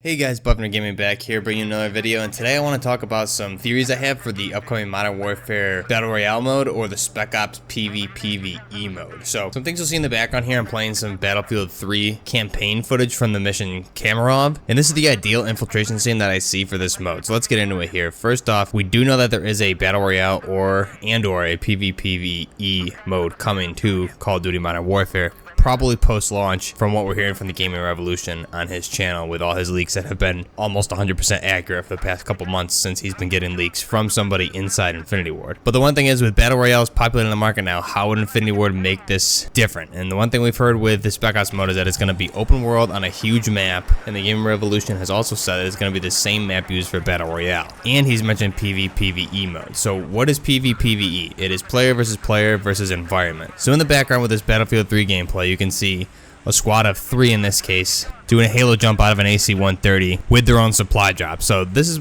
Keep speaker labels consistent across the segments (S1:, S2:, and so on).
S1: Hey guys, Buffner Gaming back here bringing you another video, and today I want to talk about some theories I have for the upcoming Modern Warfare Battle Royale mode or the Spec Ops PvPvE mode. So, some things you'll see in the background here, I'm playing some Battlefield 3 campaign footage from the mission Kamarov, and this is the ideal infiltration scene that I see for this mode. So let's get into it here. First off, we do know that there is a Battle Royale or a PvPvE mode coming to Call of Duty Modern Warfare, probably post-launch from what we're hearing from the Gaming Revolution on his channel with all his leaks that have been almost 100% accurate for the past couple months since he's been getting leaks from somebody inside Infinity Ward. But the one thing is, with Battle Royales populating the market now, how would Infinity Ward make this different? And the one thing we've heard with the Spec Ops mode is that it's going to be open world on a huge map, and the Gaming Revolution has also said that it's going to be the same map used for Battle Royale. And he's mentioned PvPvE mode. So what is PvPvE? It is player versus environment. So in the background with this Battlefield 3 gameplay, you can see a squad of 3 in this case doing a halo jump out of an AC-130 with their own supply drop. So this is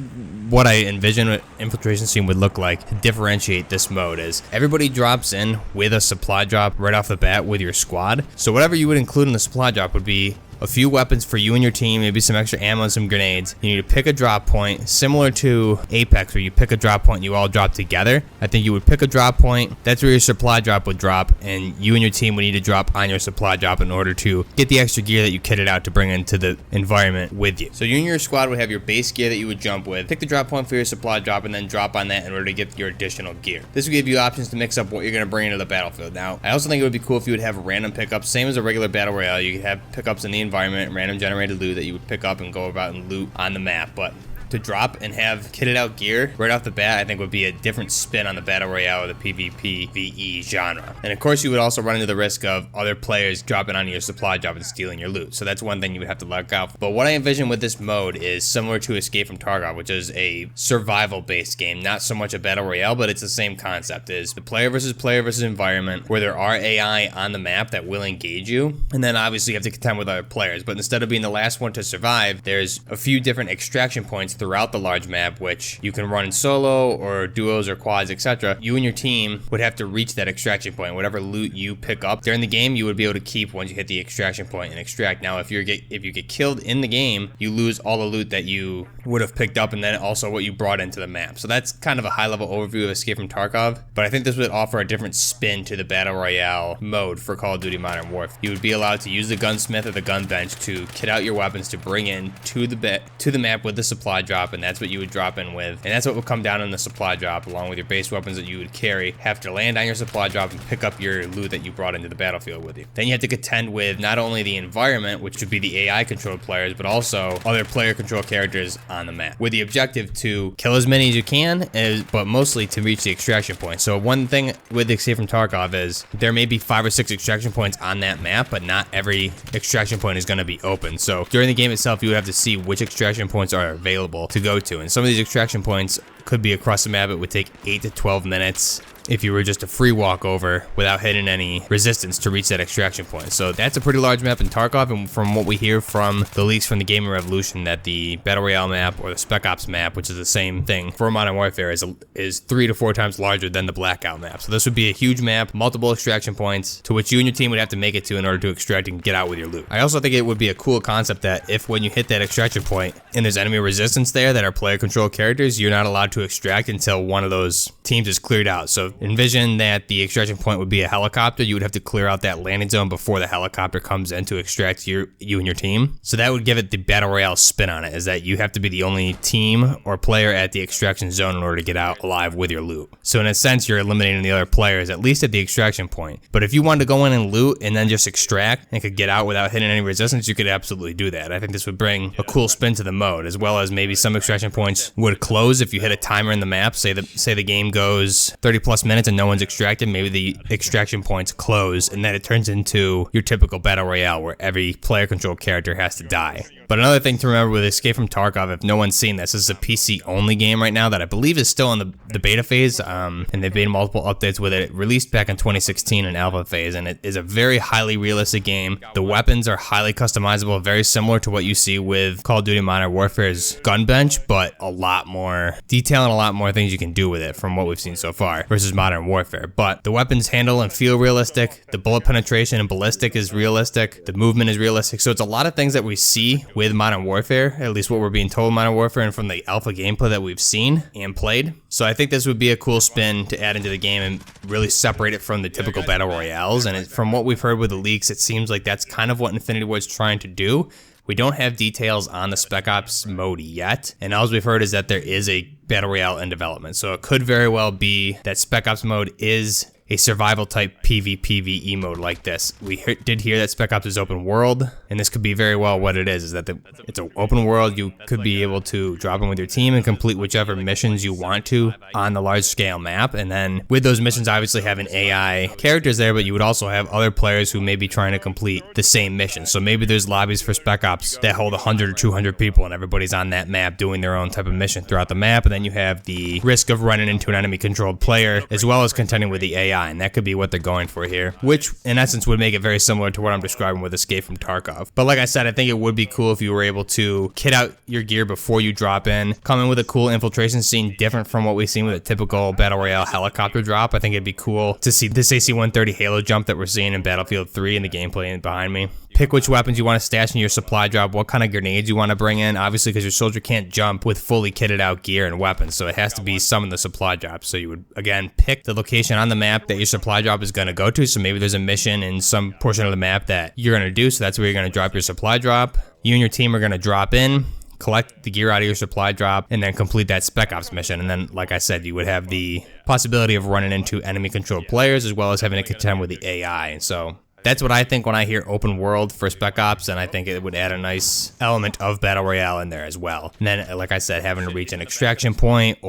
S1: what I envision an infiltration scene would look like to differentiate this mode. Is everybody drops in with a supply drop right off the bat with your squad. So whatever you would include in the supply drop would be a few weapons for you and your team, maybe some extra ammo and some grenades. You need to pick a drop point, similar to Apex, where you pick a drop point and you all drop together. I think you would pick a drop point, that's where your supply drop would drop, and you and your team would need to drop on your supply drop in order to get the extra gear that you kitted out to bring into the environment with you. So you and your squad would have your base gear that you would jump with, pick the drop point for your supply drop, and then drop on that in order to get your additional gear. This would give you options to mix up what you're going to bring into the battlefield. Now, I also think it would be cool if you would have random pickups, same as a regular Battle Royale. You could have pickups in the environment, random generated loot that you would pick up and go about and loot on the map. But to drop and have kitted out gear right off the bat, I think would be a different spin on the Battle Royale or the PvPvE genre. And of course, you would also run into the risk of other players dropping onto your supply drop and stealing your loot. So that's one thing you would have to look out for. But what I envision with this mode is similar to Escape From Tarkov, which is a survival-based game, not so much a Battle Royale, but it's the same concept. Is the player versus environment, where there are AI on the map that will engage you, and then obviously you have to contend with other players. But instead of being the last one to survive, there's a few different extraction points throughout the large map, which you can run in solo or duos or quads, etc. You and your team would have to reach that extraction point. Whatever loot you pick up during the game, you would be able to keep once you hit the extraction point and extract. Now, if you get killed in the game, you lose all the loot that you would have picked up, and then also what you brought into the map. So that's kind of a high-level overview of Escape From Tarkov, but I think this would offer a different spin to the Battle Royale mode for Call of Duty Modern Warfare. You would be allowed to use the gunsmith or the gun bench to kit out your weapons to bring in to the map with the supply drop, and that's what you would drop in with, and that's what would come down in the supply drop, along with your base weapons that you would carry, have to land on your supply drop and pick up your loot that you brought into the battlefield with you. Then you have to contend with not only the environment, which would be the AI controlled players, but also other player control characters on the map, with the objective to kill as many as you can, but mostly to reach the extraction point. So one thing with Escape From Tarkov is there may be 5 or 6 extraction points on that map, but not every extraction point is going to be open. So during the game itself, you would have to see which extraction points are available to go to, and some of these extraction points could be across the map. It would take 8 to 12 minutes if you were just a free walk over without hitting any resistance to reach that extraction point. So that's a pretty large map in Tarkov, and from what we hear from the leaks from the Gaming Revolution, that the Battle Royale map or the Spec Ops map, which is the same thing for Modern Warfare, is 3 to 4 times larger than the Blackout map. So this would be a huge map, multiple extraction points to which you and your team would have to make it to in order to extract and get out with your loot. I also think it would be a cool concept that if when you hit that extraction point and there's enemy resistance there that are player control characters, you're not allowed to extract until one of those teams is cleared out. So envision that the extraction point would be a helicopter. You would have to clear out that landing zone before the helicopter comes in to extract you and your team. So that would give it the Battle Royale spin on it, is that you have to be the only team or player at the extraction zone in order to get out alive with your loot. So in a sense, you're eliminating the other players, at least at the extraction point. But if you wanted to go in and loot and then just extract and could get out without hitting any resistance, you could absolutely do that. I think this would bring a cool spin to the mode, as well as maybe some extraction points would close if you hit a timer in the map. Say the game goes 30 plus minutes and no one's extracted, maybe the extraction points close, and then it turns into your typical Battle Royale where every player controlled character has to die. But another thing to remember with Escape From Tarkov, if no one's seen this is a PC only game right now that I believe is still in the beta phase, and they've made multiple updates with it. It released back in 2016 in alpha phase, and it is a very highly realistic game. The weapons are highly customizable, very similar to what you see with Call of Duty Modern Warfare's gun bench, but a lot more detail and a lot more things you can do with it from what we've seen so far, versus versus Modern Warfare. But the weapons handle and feel realistic, the bullet penetration and ballistic is realistic, the movement is realistic. So it's a lot of things that we see with Modern Warfare, at least what we're being told Modern Warfare and from the alpha gameplay that we've seen and played. So I think this would be a cool spin to add into the game and really separate it from the typical battle royales. And from what we've heard with the leaks, it seems like that's kind of what Infinity Ward's trying to do. We don't have details on the Spec Ops mode yet, and all we've heard is that there is a battle royale in development. So it could very well be that Spec Ops mode is a survival type PvPvE mode like this. We did hear that Spec Ops is open world, and this could be very well what it is that it's an open world. You could be able to drop in with your team and complete whichever missions you want to on the large scale map. And then with those missions obviously having AI characters there, but you would also have other players who may be trying to complete the same mission. So maybe there's lobbies for Spec Ops that hold 100 or 200 people and everybody's on that map doing their own type of mission throughout the map. And then you have the risk of running into an enemy controlled player as well as contending with the AI. And that could be what they're going for here, which in essence would make it very similar to what I'm describing with Escape from Tarkov. But like I said, I think it would be cool if you were able to kit out your gear before you drop in, come in with a cool infiltration scene different from what we've seen with a typical Battle Royale helicopter drop. I think it'd be cool to see this AC-130 Halo jump that we're seeing in Battlefield 3 in the gameplay behind me. Pick which weapons you want to stash in your supply drop, what kind of grenades you want to bring in, obviously because your soldier can't jump with fully kitted out gear and weapons, so it has to be some in the supply drop. So you would, again, pick the location on the map that your supply drop is going to go to, so maybe there's a mission in some portion of the map that you're going to do, so that's where you're going to drop your supply drop. You and your team are going to drop in, collect the gear out of your supply drop, and then complete that Spec Ops mission. And then, like I said, you would have the possibility of running into enemy-controlled players as well as having to contend with the AI. And so that's what I think when I hear open world for Spec Ops, and I think it would add a nice element of Battle Royale in there as well. And then, like I said, having to reach an extraction point,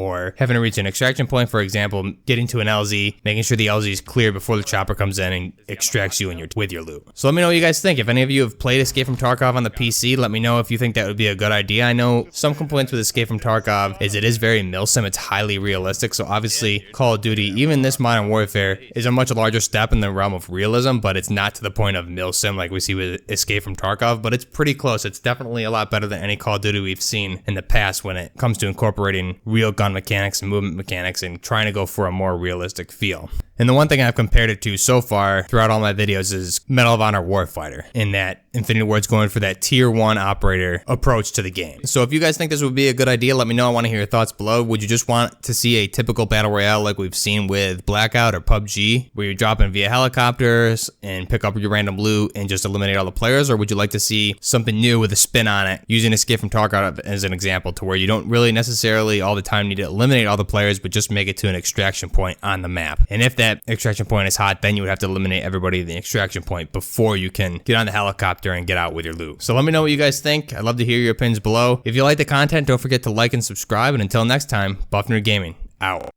S1: for example, getting to an LZ, making sure the LZ is clear before the chopper comes in and extracts you with your loot. So let me know what you guys think. If any of you have played Escape from Tarkov on the PC, let me know if you think that would be a good idea. I know some complaints with Escape from Tarkov is it is very milsim, it's highly realistic, so obviously Call of Duty, even this Modern Warfare, is a much larger step in the realm of realism, but it's not to the point of milsim like we see with Escape from Tarkov, but it's pretty close. It's definitely a lot better than any Call of Duty we've seen in the past when it comes to incorporating real gun mechanics and movement mechanics and trying to go for a more realistic feel. And the one thing I've compared it to so far throughout all my videos is Medal of Honor Warfighter, in that Infinity Ward's going for that tier 1 operator approach to the game. So if you guys think this would be a good idea, let me know. I want to hear your thoughts below. Would you just want to see a typical battle royale like we've seen with Blackout or PUBG, where you drop in via helicopters and pick up your random loot and just eliminate all the players? Or would you like to see something new with a spin on it, using Escape from Tarkov as an example, to where you don't really necessarily all the time need to eliminate all the players, but just make it to an extraction point on the map? And if that extraction point is hot, then you would have to eliminate everybody at the extraction point before you can get on the helicopter and get out with your loot. So let me know what you guys think. I'd love to hear your opinions below. If you like the content, don't forget to like and subscribe. And until next time, Buff Nerd Gaming, out.